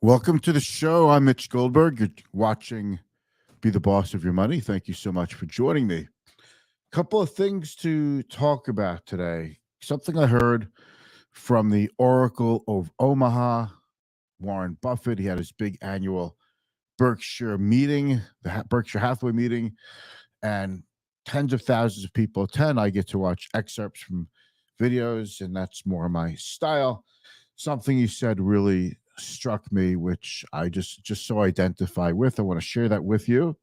Welcome to the show. I'm Mitch Goldberg. You're watching Be the Boss of Your Money. Thank you so much for joining me. Couple of things to talk about today. Something I heard from the Oracle of Omaha, Warren Buffett. He had his big annual Berkshire meeting, the Berkshire Hathaway meeting, and tens of thousands of people attend. I get to watch excerpts from videos, and that's more my style. Something you said really struck me, which I just so identify with. I want to share that with you.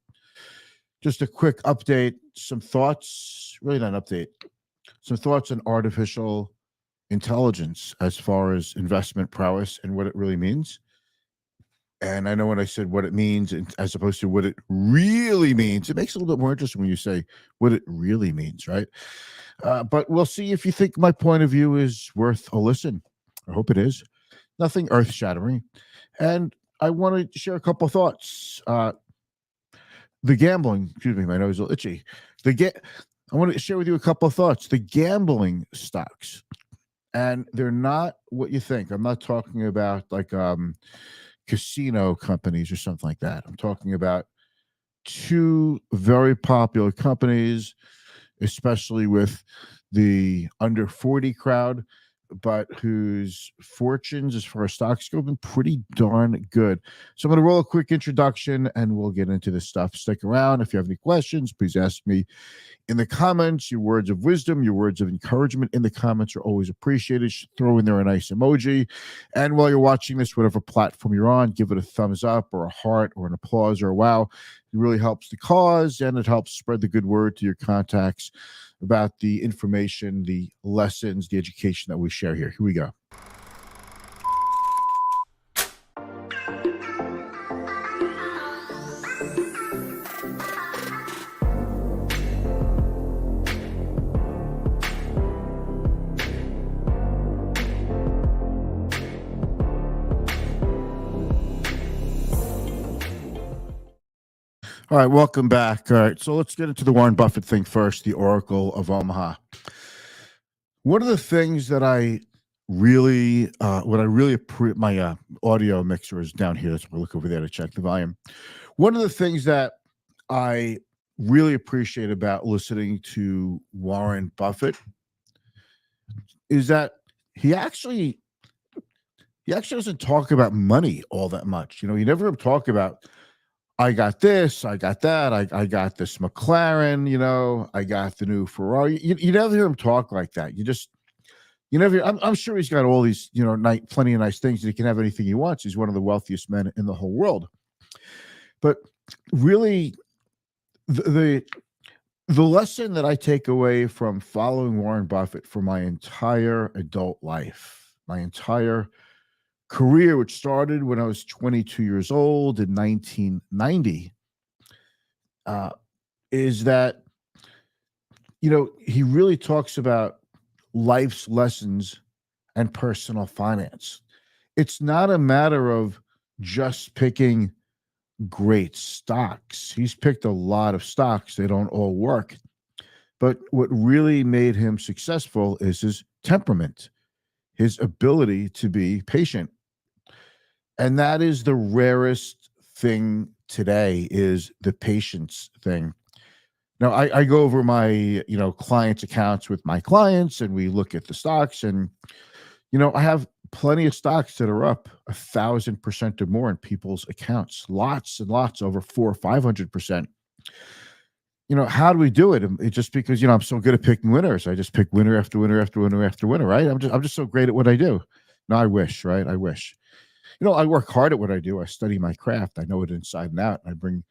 Just a quick update, some thoughts, really not an update, some thoughts on artificial intelligence as far as investment prowess and what it really means. And I know when I said what it means as opposed to what it really means, it makes it a little bit more interesting when you say what it really means, right? But we'll see if you think my point of view is worth a listen. I hope it is. Nothing earth-shattering. And I want to share a couple thoughts. The gambling, excuse me, my nose is a little itchy. I want to share with you a couple of thoughts. The gambling stocks, and they're not what you think. I'm not talking about like casino companies or something like that. I'm talking about two very popular companies, especially with the under 40 crowd, but whose fortunes as far as stocks go have been pretty darn good. So I'm going to roll a quick introduction and we'll get into this stuff. Stick around. If you have any questions, please ask me in the comments. Your words of wisdom, your words of encouragement in the comments are always appreciated. Throw in there a nice emoji. And while you're watching this, whatever platform you're on, give it a thumbs up or a heart or an applause or a wow. It really helps the cause and it helps spread the good word to your contacts about the information, the lessons, the education that we share here. Here we go. All right, welcome back. All right, so let's get into the Warren Buffett thing first, the Oracle of Omaha. One of the things that I really, my audio mixer is down here. Let's look over there to check the volume. One of the things that I really appreciate about listening to Warren Buffett is that he actually doesn't talk about money all that much. You know, you never hear him talk about, I got this, I got that, I got this McLaren, you know, I got the new Ferrari. You never hear him talk like that. You never. I'm sure he's got all these, you know, plenty of nice things. And he can have anything he wants. He's one of the wealthiest men in the whole world. But really, the lesson that I take away from following Warren Buffett for my entire adult life, my entire career, which started when I was 22 years old in 1990, is that, you know, he really talks about life's lessons and personal finance. It's not a matter of just picking great stocks. He's picked a lot of stocks. They don't all work. But what really made him successful is his temperament, his ability to be patient. And that is the rarest thing today, is the patience thing. Now, I go over my, you know, clients' accounts with my clients, and we look at the stocks, and, you know, I have plenty of stocks that are up 1,000% or more in people's accounts, lots and lots, over 400 or 500%. You know, how do we do it? It's just because, you know, I'm so good at picking winners. I just pick winner after winner after winner after winner, right? I'm just so great at what I do. No, I wish, right? I wish. You know, I work hard at what I do. I study my craft. I know it inside and out. And I bring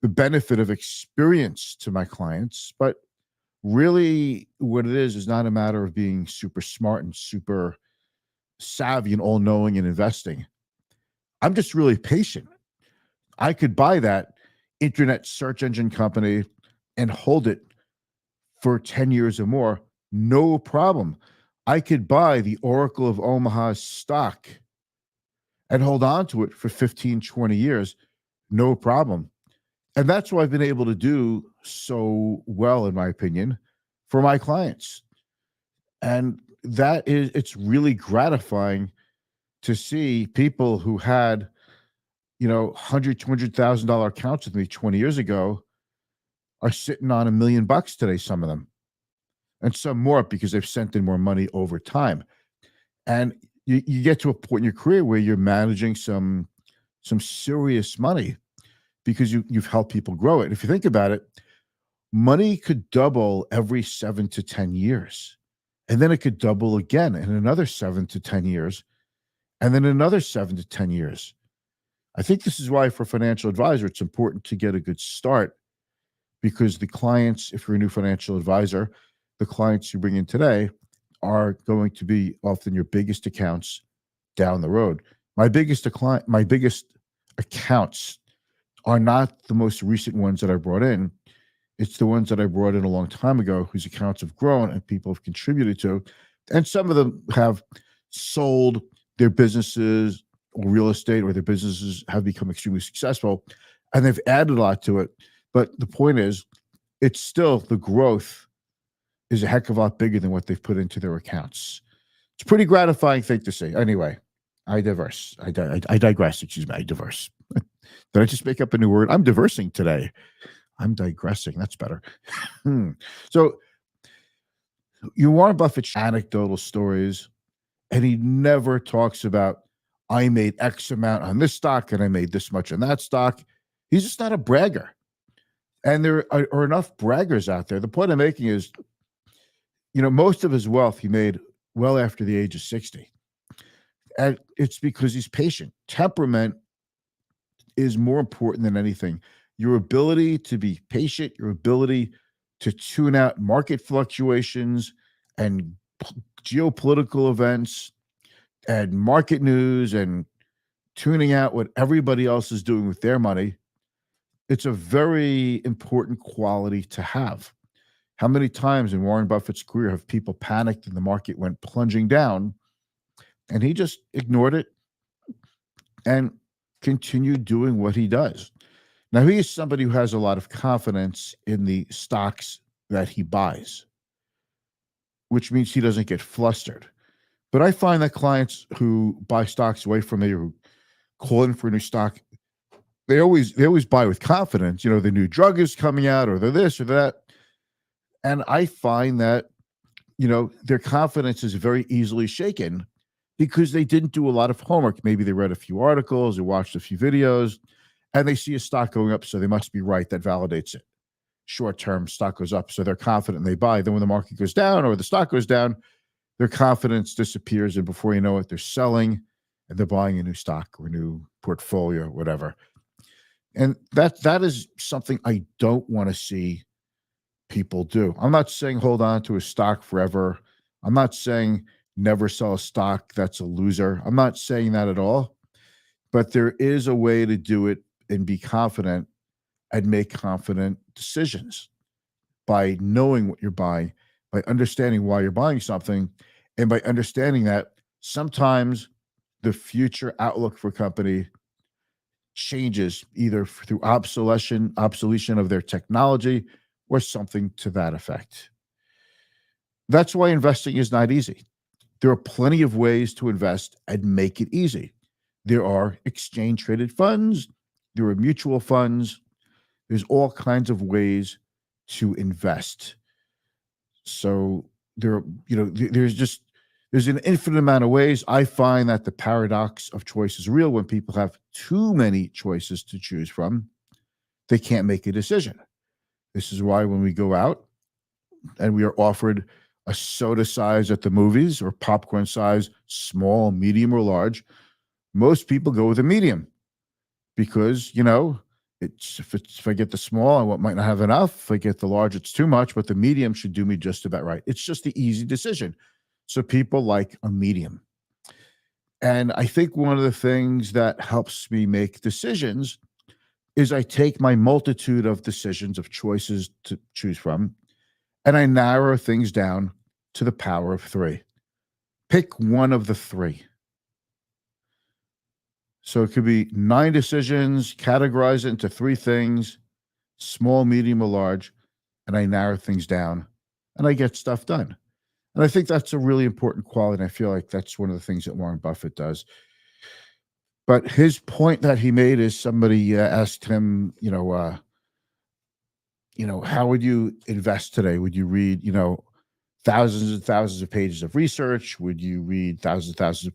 the benefit of experience to my clients. But really, what it is not a matter of being super smart and super savvy and all-knowing in investing. I'm just really patient. I could buy that internet search engine company and hold it for 10 years or more, no problem. I could buy the Oracle of Omaha's stock and hold on to it for 15, 20 years, no problem. And that's what I've been able to do so well, in my opinion, for my clients. And it's really gratifying to see people who had $100,000, $200,000 accounts with me 20 years ago are sitting on $1 million today, some of them, and some more because they've sent in more money over time. And you get to a point in your career where you're managing some serious money because you've helped people grow it. If you think about it, money could double every 7 to 10 years. And then it could double again in another 7 to 10 years, and then another 7 to 10 years. I think this is why, for a financial advisor, it's important to get a good start, because the clients, if you're a new financial advisor, the clients you bring in today are going to be often your biggest accounts down the road. My biggest accounts are not the most recent ones that I brought in. It's the ones that I brought in a long time ago, whose accounts have grown and people have contributed to. And some of them have sold their businesses or real estate, or their businesses have become extremely successful, and they've added a lot to it. But the point is, it's still, the growth is a heck of a lot bigger than what they've put into their accounts. It's a pretty gratifying thing to see. Anyway, I digress. I digress. I diverse. Did I just make up a new word? I'm diversing today. I'm digressing. That's better. So, Warren Buffett's anecdotal stories, and he never talks about, I made X amount on this stock and I made this much on that stock. He's just not a bragger. And there are enough braggers out there. The point I'm making is, most of his wealth he made well after the age of 60. And it's because he's patient. Temperament is more important than anything. Your ability to be patient, your ability to tune out market fluctuations and geopolitical events and market news, and tuning out what everybody else is doing with their money. It's a very important quality to have. How many times in Warren Buffett's career have people panicked and the market went plunging down, and he just ignored it and continued doing what he does? Now, he is somebody who has a lot of confidence in the stocks that he buys, which means he doesn't get flustered. But I find that clients who buy stocks away from me, or who call in for a new stock, they always buy with confidence. The new drug is coming out, or the this or that. And I find that, their confidence is very easily shaken because they didn't do a lot of homework. Maybe they read a few articles or watched a few videos, and they see a stock going up, so they must be right. That validates it. Short-term, stock goes up, so they're confident and they buy. Then when the market goes down or the stock goes down, their confidence disappears, and before you know it, they're selling and they're buying a new stock or a new portfolio or whatever. And that is something I don't want to see people do. I'm not saying hold on to a stock forever. I'm not saying never sell a stock that's a loser. I'm not saying that at all. But there is a way to do it and be confident and make confident decisions by knowing what you're buying, by understanding why you're buying something, and by understanding that sometimes the future outlook for a company changes either through obsolescence of their technology or something to that effect. That's why investing is not easy. There are plenty of ways to invest and make it easy. There are exchange traded funds, there are mutual funds, there's all kinds of ways to invest. So there's an infinite amount of ways. I find that the paradox of choice is real. When people have too many choices to choose from, they can't make a decision. This is why when we go out and we are offered a soda size at the movies, or popcorn size, small, medium, or large, most people go with a medium because, if I get the small, I might not have enough. If I get the large, it's too much, but the medium should do me just about right. It's just the easy decision. So people like a medium. And I think one of the things that helps me make decisions is I take my multitude of decisions, of choices to choose from, and I narrow things down to the power of 3. Pick one of the 3. So it could be 9 decisions, categorize it into 3 things, small, medium, or large, and I narrow things down and I get stuff done. And I think that's a really important quality. And I feel like that's one of the things that Warren Buffett does. But his point that he made is somebody asked him, how would you invest today? Would you read, thousands and thousands of pages of research? Would you read thousands and thousands of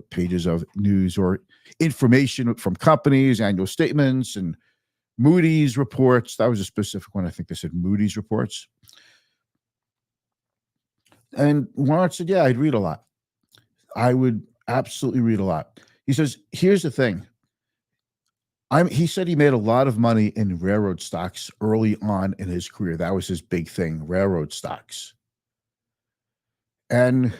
pages of news or information from companies, annual statements, and Moody's reports? That was a specific one. I think they said Moody's reports. And Warren said, yeah, I'd read a lot. I would absolutely read a lot. He says, here's the thing. He said he made a lot of money in railroad stocks early on in his career. That was his big thing, railroad stocks. And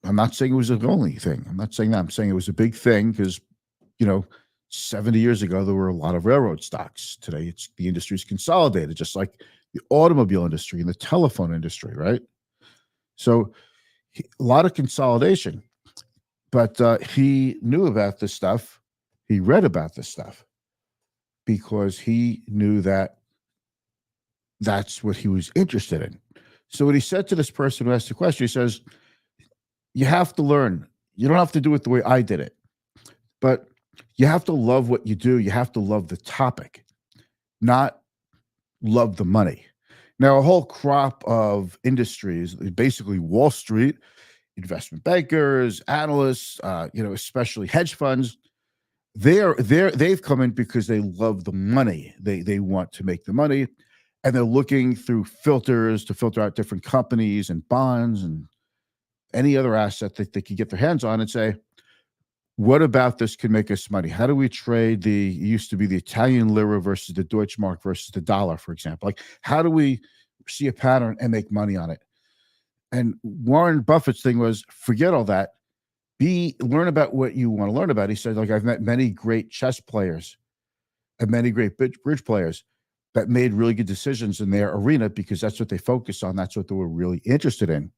I'm not saying it was the only thing. I'm not saying that. I'm saying it was a big thing because, 70 years ago, there were a lot of railroad stocks. Today, the industry's consolidated, just like the automobile industry and the telephone industry, right? So a lot of consolidation. But he knew about this stuff. He read about this stuff because he knew that that's what he was interested in. So what he said to this person who asked the question, he says, you have to learn. You don't have to do it the way I did it, but you have to love what you do. You have to love the topic, not love the money. Now, a whole crop of industries, basically Wall Street, investment bankers, analysts, especially hedge funds, they've come in because they love the money. They want to make the money, and they're looking through filters to filter out different companies and bonds and any other asset that they could get their hands on and say, what about this can make us money? How do we trade it used to be the Italian lira versus the Deutsche Mark versus the dollar, for example? Like, how do we see a pattern and make money on it? And Warren Buffett's thing was, forget all that. Learn about what you want to learn about. He said, I've met many great chess players and many great bridge players that made really good decisions in their arena because that's what they focused on. That's what they were really interested in.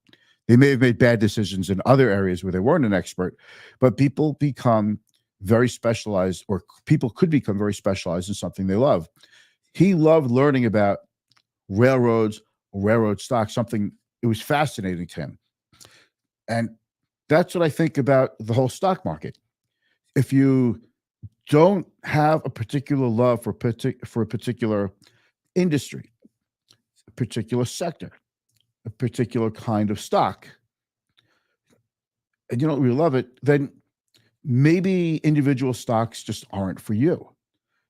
They may have made bad decisions in other areas where they weren't an expert, but people become very specialized, or people could become very specialized in something they love. He loved learning about railroads, railroad stocks, something it was fascinating to him. And that's what I think about the whole stock market. If you don't have a particular love for a particular industry, a particular sector, a particular kind of stock, and you don't really love it, then maybe individual stocks just aren't for you.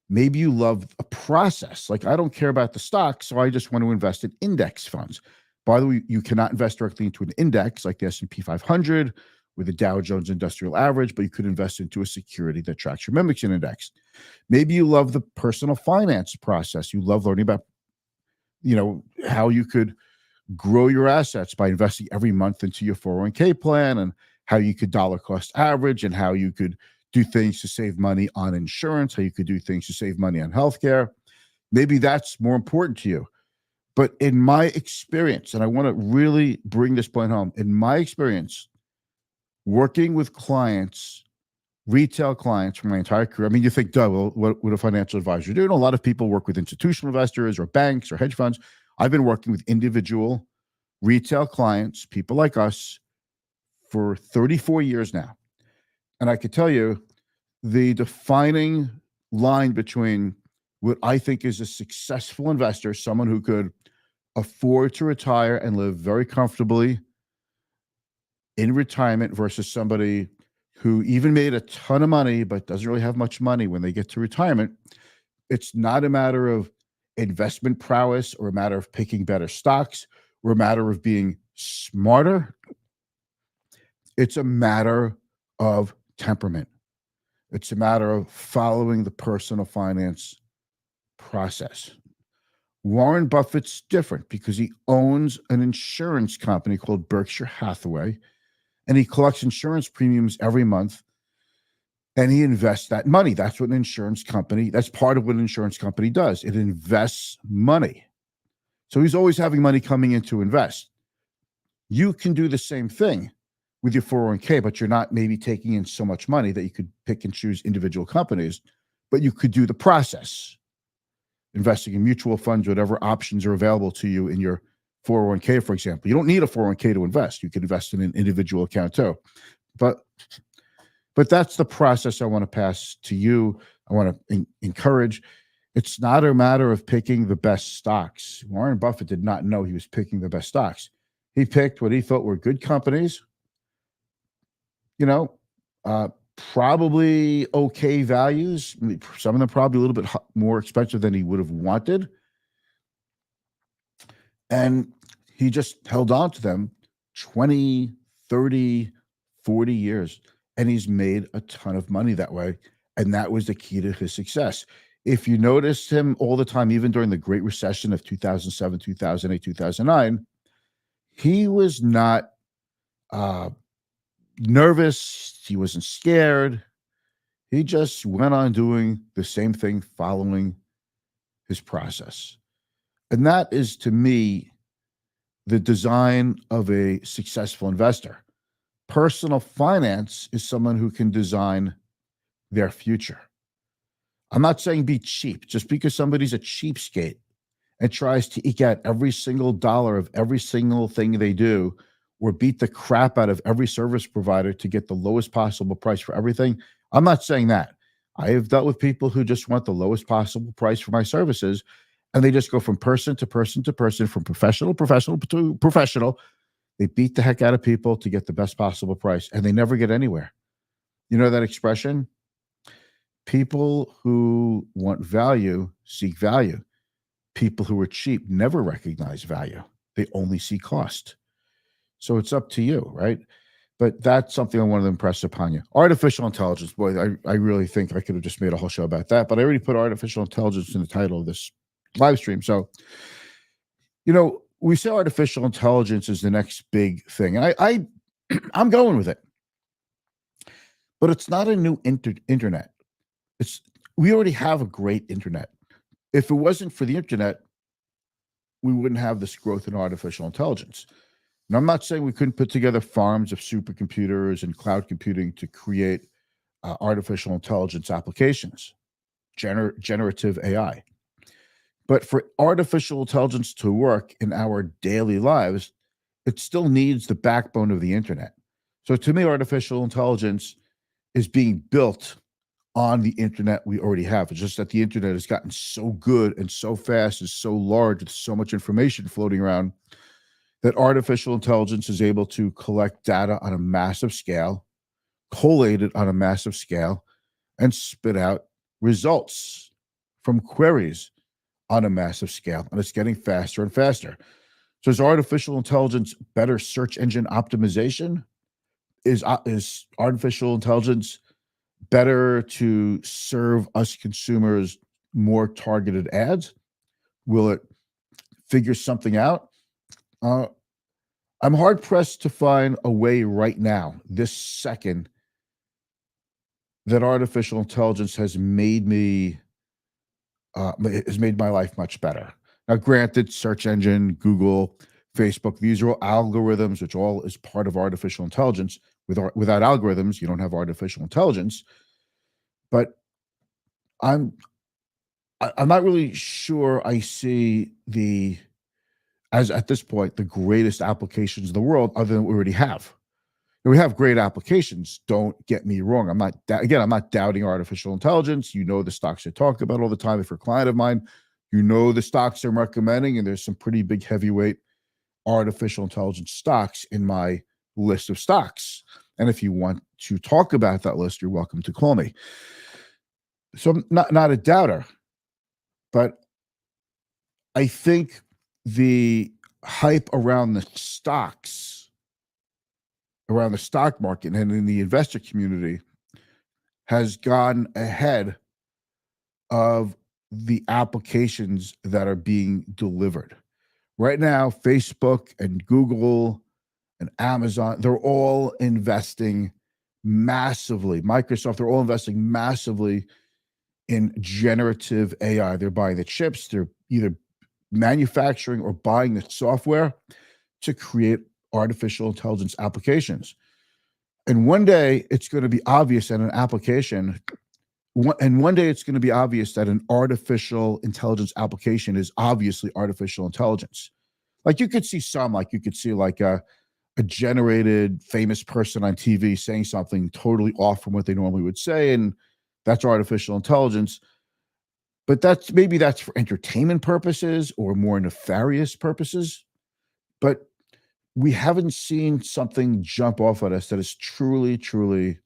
Maybe you love a process. Like, I don't care about the stock, so I just want to invest in index funds. By the way, you cannot invest directly into an index like the S&P 500 with the Dow Jones Industrial Average, but you could invest into a security that tracks your membership index. Maybe you love the personal finance process. You love learning about, how you could grow your assets by investing every month into your 401k plan, and how you could dollar cost average, and how you could do things to save money on insurance, how you could do things to save money on healthcare. Maybe that's more important to you. But in my experience, and I want to really bring this point home, in my experience, working with clients, retail clients for my entire career, I mean, you think, duh, well, what would a financial advisor do? And a lot of people work with institutional investors or banks or hedge funds. I've been working with individual retail clients, people like us, for 34 years now. And I could tell you the defining line between what I think is a successful investor, someone who could afford to retire and live very comfortably in retirement, versus somebody who even made a ton of money but doesn't really have much money when they get to retirement. It's not a matter of investment prowess or a matter of picking better stocks or a matter of being smarter. It's a matter of temperament. It's a matter of following the personal finance process. Warren Buffett's different because he owns an insurance company called Berkshire Hathaway, and he collects insurance premiums every month, and he invests that money. That's what an insurance company, that's part of what an insurance company does. It invests money. So he's always having money coming in to invest. You can do the same thing with your 401k, but you're not maybe taking in so much money that you could pick and choose individual companies, but you could do the process. Investing in mutual funds, whatever options are available to you in your 401k, for example. You don't need a 401k to invest. You can invest in an individual account too. But But that's the process I want to pass to you. I want to encourage. It's not a matter of picking the best stocks. Warren Buffett did not know he was picking the best stocks. He picked what he thought were good companies, you know, uh, probably okay values. Some of them probably a little bit more expensive than he would have wanted. And he just held on to them 20, 30, 40 years. And he's made a ton of money that way. And that was the key to his success. If you noticed him all the time, even during the Great Recession of 2007, 2008, 2009, he was not nervous. He wasn't scared. He just went on doing the same thing, following his process. And that is, to me, the design of a successful investor. Personal finance is someone who can design their future. I'm not saying be cheap. Just because somebody's a cheapskate and tries to eke out every single dollar of every single thing they do, or beat the crap out of every service provider to get the lowest possible price for everything, I'm not saying that. I have dealt with people who just want the lowest possible price for my services, and they just go from person to person to person, from professional to professional. They beat the heck out of people to get the best possible price, and they never get anywhere. You know that expression? People who want value seek value. People who are cheap never recognize value. They only see cost. So it's up to you, right? But that's something I wanted to impress upon you. Artificial intelligence, boy, I really think I could have just made a whole show about that, but I already put artificial intelligence in the title of this live stream. So, we say artificial intelligence is the next big thing. And I'm going with it. But it's not a new internet. We already have a great internet. If it wasn't for the internet, we wouldn't have this growth in artificial intelligence. And I'm not saying we couldn't put together farms of supercomputers and cloud computing to create artificial intelligence applications, generative AI. But for artificial intelligence to work in our daily lives, it still needs the backbone of the internet. So to me, artificial intelligence is being built on the internet we already have. It's just that the internet has gotten so good and so fast and so large with so much information floating around that artificial intelligence is able to collect data on a massive scale, collate it on a massive scale, and spit out results from queries on a massive scale. And it's getting faster and faster. So is artificial intelligence better search engine optimization? Is artificial intelligence better to serve us consumers more targeted ads? Will it figure something out? I'm hard pressed to find a way right now, this second, that artificial intelligence has made my life much better. Now, granted, search engine, Google, Facebook, these are all algorithms, which all is part of artificial intelligence. Without algorithms, you don't have artificial intelligence. But I'm not really sure I see as at this point, the greatest applications in the world other than what we already have. And we have great applications. Don't get me wrong. I'm not doubting artificial intelligence. The stocks I talk about all the time. If you're a client of mine, the stocks I'm recommending, and there's some pretty big heavyweight artificial intelligence stocks in my list of stocks. And if you want to talk about that list, you're welcome to call me. So I'm not a doubter, but I think the hype around the stocks, around the stock market and in the investor community has gone ahead of the applications that are being delivered. Right now, Facebook and Google and Amazon, they're all investing massively. Microsoft, they're all investing massively in generative AI. They're buying the chips. They're either manufacturing or buying the software to create artificial intelligence applications. And one day it's going to be obvious that an application, and one day it's going to be obvious that an artificial intelligence application is obviously artificial intelligence. Like you could see a generated famous person on TV saying something totally off from what they normally would say, and that's artificial intelligence. But maybe that's for entertainment purposes or more nefarious purposes. But we haven't seen something jump off at us that is truly, truly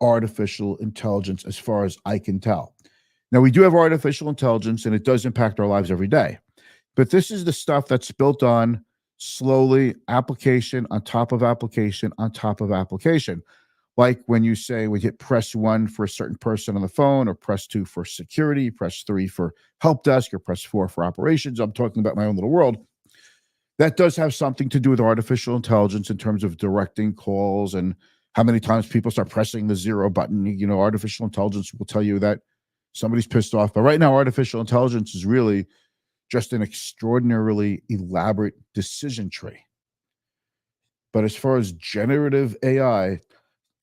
artificial intelligence as far as I can tell. Now, we do have artificial intelligence and it does impact our lives every day. But this is the stuff that's built on slowly application on top of application on top of application. Like when you say we hit press 1 for a certain person on the phone, or press 2 for security, press 3 for help desk, or press 4 for operations. I'm talking about my own little world. That does have something to do with artificial intelligence in terms of directing calls and how many times people start pressing the 0 button. Artificial intelligence will tell you that somebody's pissed off. But right now, artificial intelligence is really just an extraordinarily elaborate decision tree. But as far as generative AI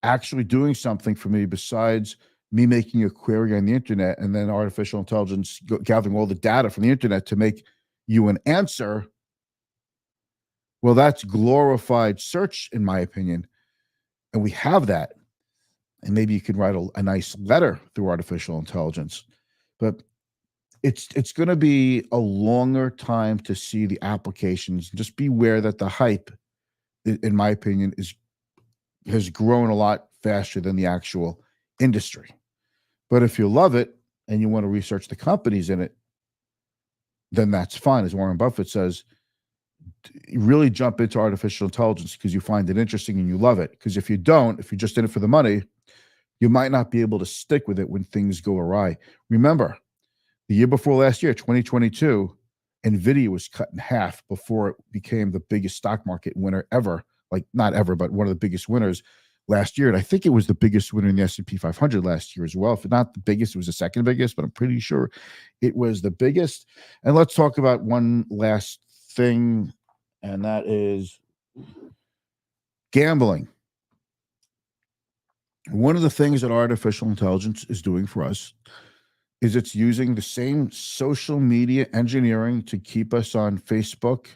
actually doing something for me besides me making a query on the internet and then artificial intelligence gathering all the data from the internet to make you an answer, well, that's glorified search, in my opinion. And we have that. And maybe you can write a nice letter through artificial intelligence. But it's going to be a longer time to see the applications. Just beware that the hype, in my opinion, has grown a lot faster than the actual industry. But if you love it and you want to research the companies in it, then that's fine. As Warren Buffett says, really jump into artificial intelligence because you find it interesting and you love it. Because if you don't, if you're just in it for the money, you might not be able to stick with it when things go awry. Remember, the year before last year, 2022, NVIDIA was cut in half before it became the biggest stock market winner ever. Like, not ever, but one of the biggest winners last year. And I think it was the biggest winner in the S&P 500 last year as well. If not the biggest, it was the second biggest, but I'm pretty sure it was the biggest. And let's talk about one last thing, and that is gambling. One of the things that artificial intelligence is doing for us is it's using the same social media engineering to keep us on Facebook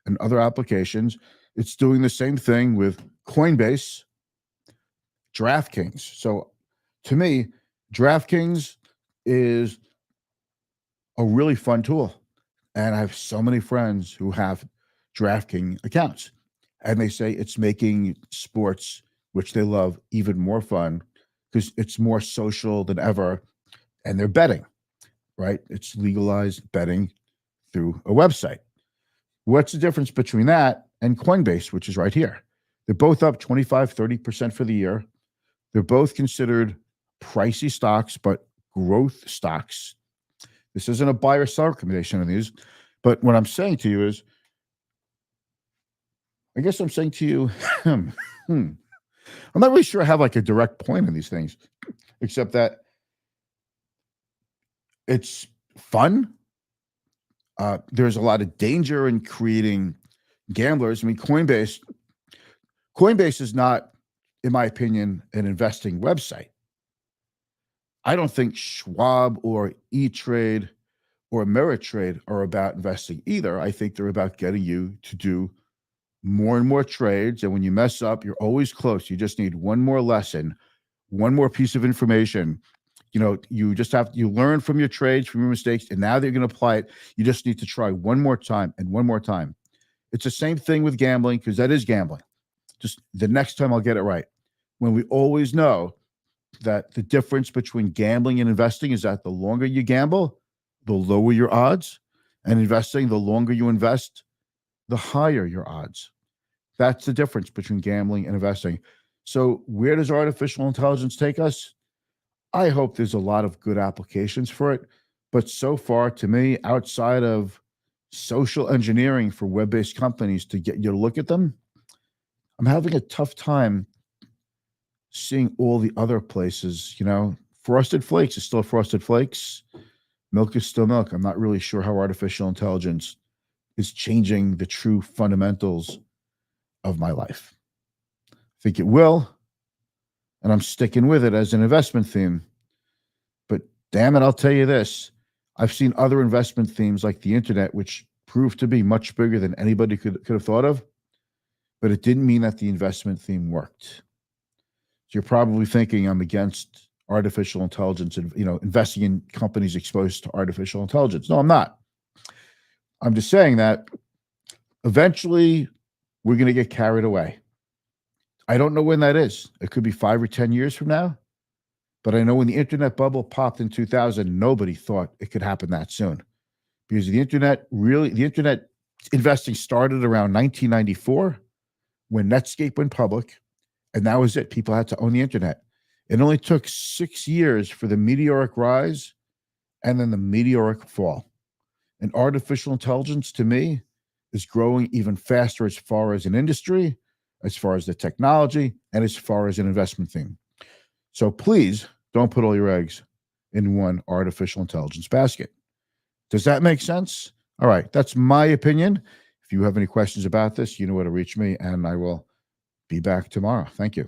and other applications. It's doing the same thing with Coinbase, DraftKings. So to me, DraftKings is a really fun tool. And I have so many friends who have DraftKings accounts. And they say it's making sports, which they love, even more fun because it's more social than ever. And they're betting, right? It's legalized betting through a website. What's the difference between that and Coinbase, which is right here? They're both up 25, 30% for the year. They're both considered pricey stocks, but growth stocks. This isn't a buy or sell recommendation on these. But what I'm saying to you is, I guess I'm saying to you, I'm not really sure I have like a direct point on these things, except that it's fun. There's a lot of danger in creating gamblers. I mean, Coinbase is not, in my opinion, an investing website. I don't think Schwab or E-Trade or Ameritrade are about investing either. I think they're about getting you to do more and more trades. And when you mess up, you're always close. You just need one more lesson, one more piece of information. You just you learn from your trades, from your mistakes, and now they're going to apply it. You just need to try one more time and one more time. It's the same thing with gambling, because that is gambling. Just the next time I'll get it right. When we always know that the difference between gambling and investing is that the longer you gamble, the lower your odds, and investing, the longer you invest, the higher your odds. That's the difference between gambling and investing. So where does artificial intelligence take us? I hope there's a lot of good applications for it. But so far, to me, outside of social engineering for web-based companies to get you to look at them, I'm having a tough time seeing all the other places. Frosted Flakes is still Frosted Flakes. Milk is still milk. I'm not really sure how artificial intelligence is changing the true fundamentals of my life. I think it will, and I'm sticking with it as an investment theme. But damn it, I'll tell you this. I've seen other investment themes like the internet, which proved to be much bigger than anybody could have thought of. but it didn't mean that the investment theme worked. So you're probably thinking I'm against artificial intelligence and investing in companies exposed to artificial intelligence. No, I'm not. I'm just saying that eventually we're going to get carried away. I don't know when that is. It could be 5 or 10 years from now. But I know when the internet bubble popped in 2000, nobody thought it could happen that soon. Because the internet investing started around 1994 when Netscape went public. And that was it. People had to own the internet. It only took 6 years for the meteoric rise and then the meteoric fall. And artificial intelligence, to me, is growing even faster as far as an industry, as far as the technology, and as far as an investment theme. So please don't put all your eggs in one artificial intelligence basket. Does that make sense? All right, that's my opinion. If you have any questions about this, you know where to reach me, and I will be back tomorrow. Thank you.